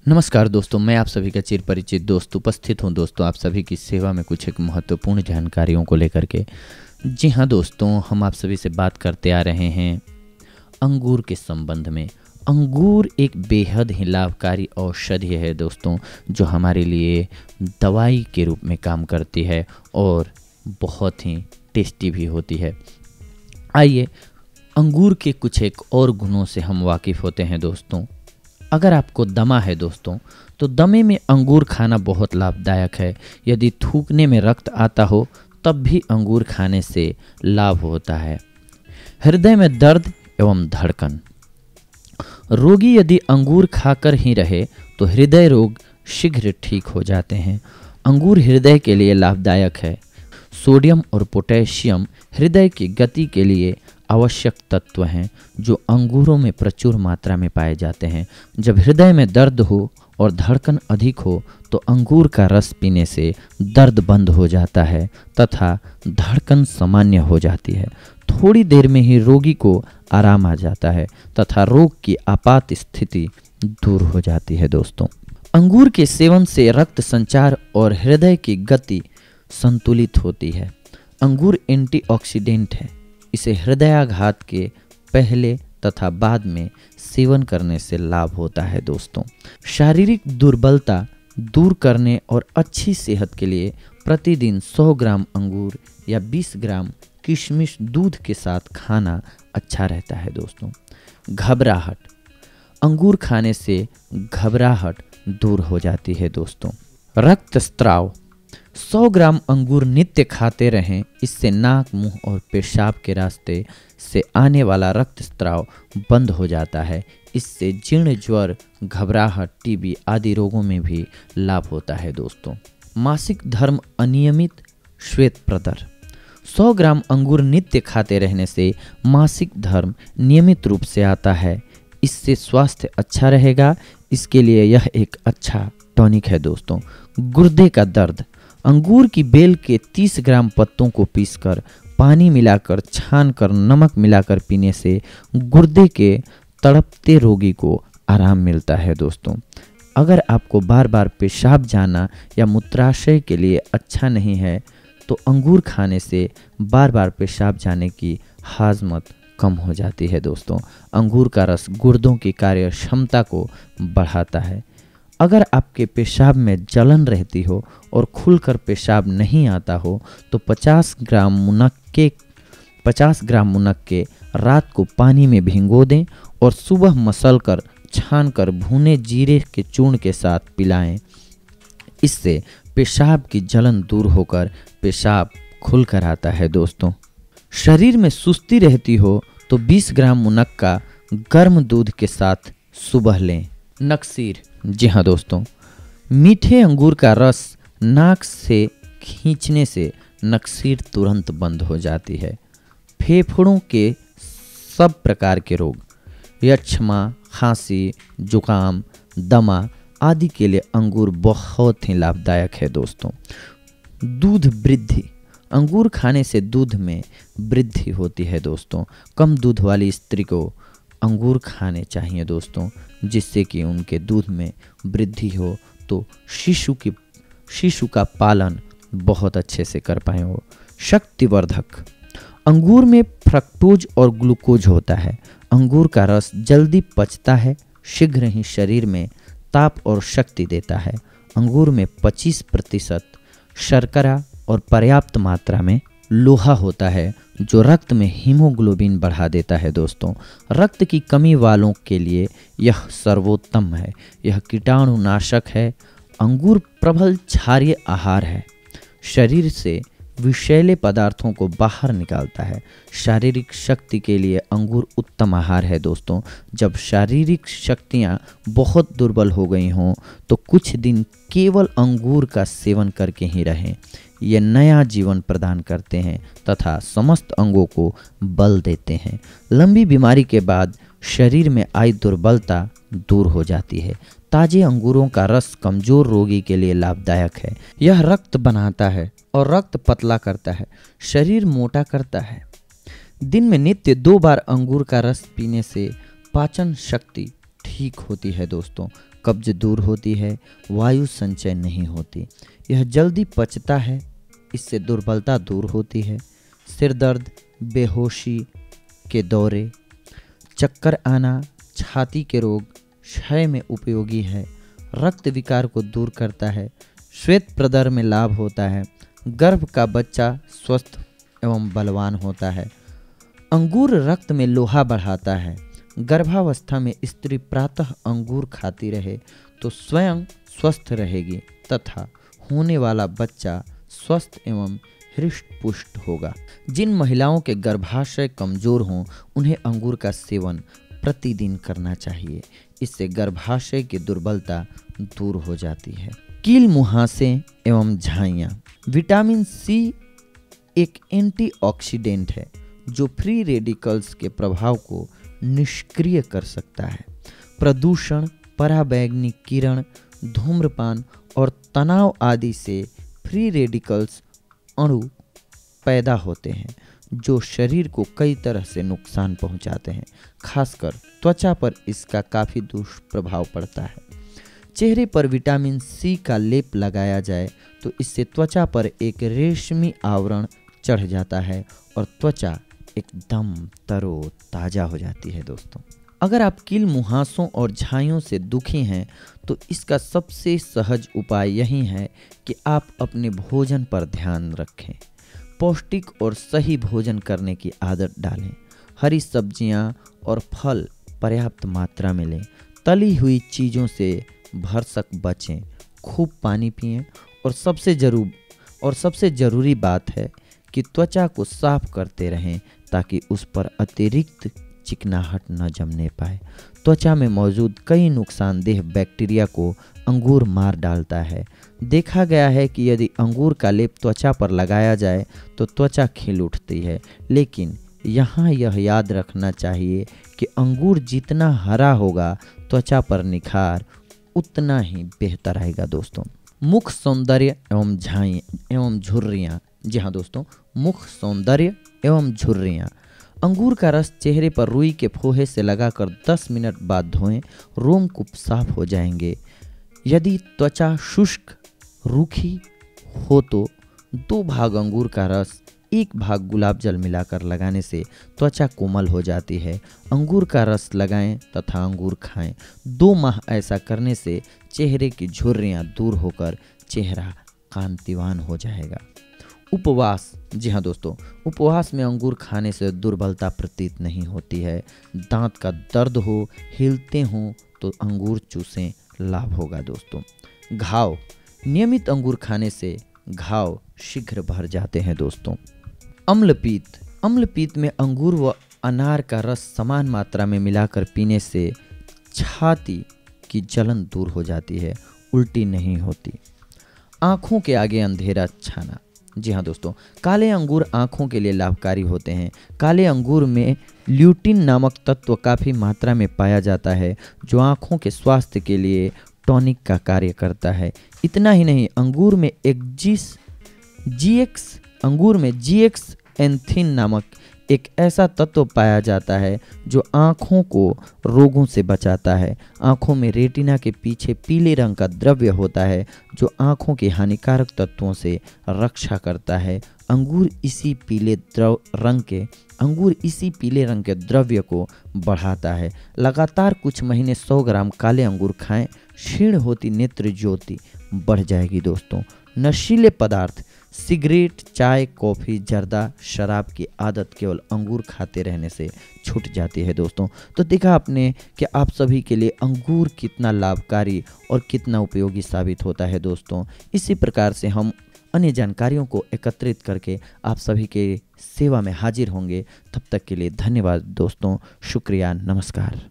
नमस्कार दोस्तों, मैं आप सभी का चिर परिचित दोस्त उपस्थित हूं दोस्तों आप सभी की सेवा में कुछ एक महत्वपूर्ण जानकारियों को लेकर के। जी हाँ दोस्तों, हम आप सभी से बात करते आ रहे हैं अंगूर के संबंध में। अंगूर एक बेहद ही लाभकारी औषधि है दोस्तों, जो हमारे लिए दवाई के रूप में काम करती है और बहुत ही टेस्टी भी होती है। आइए अंगूर के कुछ एक और गुणों से हम वाकिफ़ होते हैं दोस्तों। अगर आपको दमा है दोस्तों, तो दमे में अंगूर खाना बहुत लाभदायक है। यदि थूकने में रक्त आता हो तब भी अंगूर खाने से लाभ होता है। हृदय में दर्द एवं धड़कन, रोगी यदि अंगूर खाकर ही रहे तो हृदय रोग शीघ्र ठीक हो जाते हैं। अंगूर हृदय के लिए लाभदायक है। सोडियम और पोटेशियम हृदय की गति के लिए आवश्यक तत्व हैं, जो अंगूरों में प्रचुर मात्रा में पाए जाते हैं। जब हृदय में दर्द हो और धड़कन अधिक हो तो अंगूर का रस पीने से दर्द बंद हो जाता है तथा धड़कन सामान्य हो जाती है। थोड़ी देर में ही रोगी को आराम आ जाता है तथा रोग की आपात स्थिति दूर हो जाती है दोस्तों। अंगूर के सेवन से रक्त संचार और हृदय की गति संतुलित होती है। अंगूर एंटीऑक्सीडेंट है। इसे हृदयाघात के पहले तथा बाद में सेवन करने से लाभ होता है दोस्तों। शारीरिक दुर्बलता दूर करने और अच्छी सेहत के लिए प्रतिदिन 100 ग्राम अंगूर या 20 ग्राम किशमिश दूध के साथ खाना अच्छा रहता है दोस्तों। घबराहट, अंगूर खाने से घबराहट दूर हो जाती है दोस्तों। रक्तस्राव, 100 ग्राम अंगूर नित्य खाते रहें। इससे नाक, मुंह और पेशाब के रास्ते से आने वाला रक्तस्राव बंद हो जाता है। इससे जीर्ण ज्वर, घबराहट, टीबी आदि रोगों में भी लाभ होता है दोस्तों। मासिक धर्म अनियमित, श्वेत प्रदर, 100 ग्राम अंगूर नित्य खाते रहने से मासिक धर्म नियमित रूप से आता है। इससे स्वास्थ्य अच्छा रहेगा। इसके लिए यह एक अच्छा टॉनिक है दोस्तों। गुर्दे का दर्द, अंगूर की बेल के 30 ग्राम पत्तों को पीसकर पानी मिलाकर छानकर नमक मिलाकर पीने से गुर्दे के तड़पते रोगी को आराम मिलता है दोस्तों। अगर आपको बार बार पेशाब जाना या मूत्राशय के लिए अच्छा नहीं है तो अंगूर खाने से बार बार पेशाब जाने की हाजमत कम हो जाती है दोस्तों। अंगूर का रस गुर्दों की कार्य क्षमता को बढ़ाता है। अगर आपके पेशाब में जलन रहती हो और खुलकर पेशाब नहीं आता हो तो 50 ग्राम मुनक्के रात को पानी में भिगो दें और सुबह मसलकर छानकर भुने जीरे के चूर्ण के साथ पिलाएं। इससे पेशाब की जलन दूर होकर पेशाब खुलकर आता है दोस्तों। शरीर में सुस्ती रहती हो तो 20 ग्राम मुनक्का गर्म दूध के साथ सुबह लें। नक्सीर, जी हाँ दोस्तों, मीठे अंगूर का रस नाक से खींचने से नक्सीर तुरंत बंद हो जाती है। फेफड़ों के सब प्रकार के रोग, यक्ष्मा, खांसी, जुकाम, दमा आदि के लिए अंगूर बहुत ही लाभदायक है दोस्तों। दूध वृद्धि, अंगूर खाने से दूध में वृद्धि होती है दोस्तों। कम दूध वाली स्त्री को अंगूर खाने चाहिए दोस्तों, जिससे कि उनके दूध में वृद्धि हो तो शिशु का पालन बहुत अच्छे से कर पाए वो। शक्तिवर्धक, अंगूर में फ्रक्टोज और ग्लूकोज होता है। अंगूर का रस जल्दी पचता है, शीघ्र ही शरीर में ताप और शक्ति देता है। अंगूर में 25% शर्करा और पर्याप्त मात्रा में लोहा होता है, जो रक्त में हीमोग्लोबिन बढ़ा देता है दोस्तों। रक्त की कमी वालों के लिए यह सर्वोत्तम है। यह कीटाणुनाशक है। अंगूर प्रबल क्षारीय आहार है। शरीर से विषैले पदार्थों को बाहर निकालता है। शारीरिक शक्ति के लिए अंगूर उत्तम आहार है दोस्तों। जब शारीरिक शक्तियाँ बहुत दुर्बल हो गई हों तो कुछ दिन केवल अंगूर का सेवन करके ही रहें। ये नया जीवन प्रदान करते हैं तथा समस्त अंगों को बल देते हैं। लंबी बीमारी के बाद शरीर में आई दुर्बलता दूर हो जाती है। ताजे अंगूरों का रस कमजोर रोगी के लिए लाभदायक है। यह रक्त बनाता है और रक्त पतला करता है, शरीर मोटा करता है। दिन में नित्य 2 बार अंगूर का रस पीने से पाचन शक्ति ठीक होती है दोस्तों। कब्ज दूर होती है, वायु संचय नहीं होती, यह जल्दी पचता है, इससे दुर्बलता दूर होती है। सिर दर्द, बेहोशी के दौरे, चक्कर आना, छाती के रोग क्षय में उपयोगी है। रक्त विकार को दूर करता है। श्वेत प्रदर में लाभ होता है। गर्भ का बच्चा स्वस्थ एवं बलवान होता है। अंगूर रक्त में लोहा बढ़ाता है। गर्भावस्था में स्त्री प्रातः अंगूर खाती रहे तो स्वयं स्वस्थ रहेगी तथा होने वाला बच्चा स्वस्थ एवं हृष्ट पुष्ट होगा। जिन महिलाओं के गर्भाशय कमजोर हों उन्हें अंगूर का सेवन प्रतिदिन करना चाहिए। इससे गर्भाशय की दुर्बलता दूर हो जाती है। कील मुहासे एवं झाइयाँ। विटामिन सी एक एंटीऑक्सीडेंट है जो फ्री रेडिकल्स के प्रभाव को निष्क्रिय कर सकता है। प्रदूषण, पराबैंगनी किरण, धूम्रपान और तनाव आदि से फ्री रेडिकल्स अणु पैदा होते हैं जो शरीर को कई तरह से नुकसान पहुंचाते हैं। खासकर त्वचा पर इसका काफ़ी दुष्प्रभाव पड़ता है। चेहरे पर विटामिन सी का लेप लगाया जाए तो इससे त्वचा पर एक रेशमी आवरण चढ़ जाता है और त्वचा एकदम तरो ताज़ा हो जाती है। दोस्तों, अगर आप कील मुहासों और झाइयों से दुखी हैं तो इसका सबसे सहज उपाय यही है कि आप अपने भोजन पर ध्यान रखें। पौष्टिक और सही भोजन करने की आदत डालें। हरी सब्जियां और फल पर्याप्त मात्रा में लें। तली हुई चीज़ों से भरसक बचें। खूब पानी पिएं और सबसे ज़रूरी बात है कि त्वचा को साफ करते रहें ताकि उस पर अतिरिक्त चिकनाहट न जमने पाए। त्वचा में मौजूद कई नुकसानदेह बैक्टीरिया को अंगूर मार डालता है। देखा गया है कि यदि अंगूर का लेप त्वचा पर लगाया जाए तो त्वचा खिल उठती है, लेकिन यहाँ यह याद रखना चाहिए कि अंगूर जितना हरा होगा त्वचा पर निखार उतना ही बेहतर आएगा। दोस्तों, मुख सौंदर्य एवं झाई एवं झुर्रियाँ। जी हाँ दोस्तों, मुख सौंदर्य एवं झुर्रियाँ। अंगूर का रस चेहरे पर रुई के फोहे से लगाकर 10 मिनट बाद धोएं, रोमकूप साफ हो जाएंगे। यदि त्वचा शुष्क रूखी हो तो 2 भाग अंगूर का रस 1 भाग गुलाब जल मिलाकर लगाने से त्वचा कोमल हो जाती है। अंगूर का रस लगाएं तथा अंगूर खाएं। 2 माह ऐसा करने से चेहरे की झुर्रियाँ दूर होकर चेहरा कांतिवान हो जाएगा। उपवास। जी हाँ दोस्तों, उपवास में अंगूर खाने से दुर्बलता प्रतीत नहीं होती है। दांत का दर्द हो, हिलते हों तो अंगूर चूसें, लाभ होगा। दोस्तों, घाव। नियमित अंगूर खाने से घाव शीघ्र भर जाते हैं। दोस्तों, अम्लपीत। अम्लपीत में अंगूर व अनार का रस समान मात्रा में मिलाकर पीने से छाती की जलन दूर हो जाती है, उल्टी नहीं होती। आँखों के आगे अंधेरा छाना। जी हाँ दोस्तों, काले अंगूर आँखों के लिए लाभकारी होते हैं। काले अंगूर में ल्यूटिन नामक तत्व काफ़ी मात्रा में पाया जाता है जो आँखों के स्वास्थ्य के लिए टॉनिक का कार्य करता है। इतना ही नहीं, अंगूर में जीएक्स एंथिन नामक एक ऐसा तत्व पाया जाता है जो आँखों को रोगों से बचाता है। आँखों में रेटिना के पीछे पीले रंग का द्रव्य होता है जो आँखों के हानिकारक तत्वों से रक्षा करता है। अंगूर इसी पीले रंग के द्रव्य को बढ़ाता है। लगातार कुछ महीने 100 ग्राम काले अंगूर खाएं, क्षीण होती नेत्र ज्योति बढ़ जाएगी। दोस्तों, नशीले पदार्थ। सिगरेट, चाय, कॉफ़ी, जर्दा, शराब की आदत केवल अंगूर खाते रहने से छूट जाती है। दोस्तों, तो देखा आपने कि आप सभी के लिए अंगूर कितना लाभकारी और कितना उपयोगी साबित होता है। दोस्तों, इसी प्रकार से हम अन्य जानकारियों को एकत्रित करके आप सभी के सेवा में हाजिर होंगे। तब तक के लिए धन्यवाद दोस्तों, शुक्रिया, नमस्कार।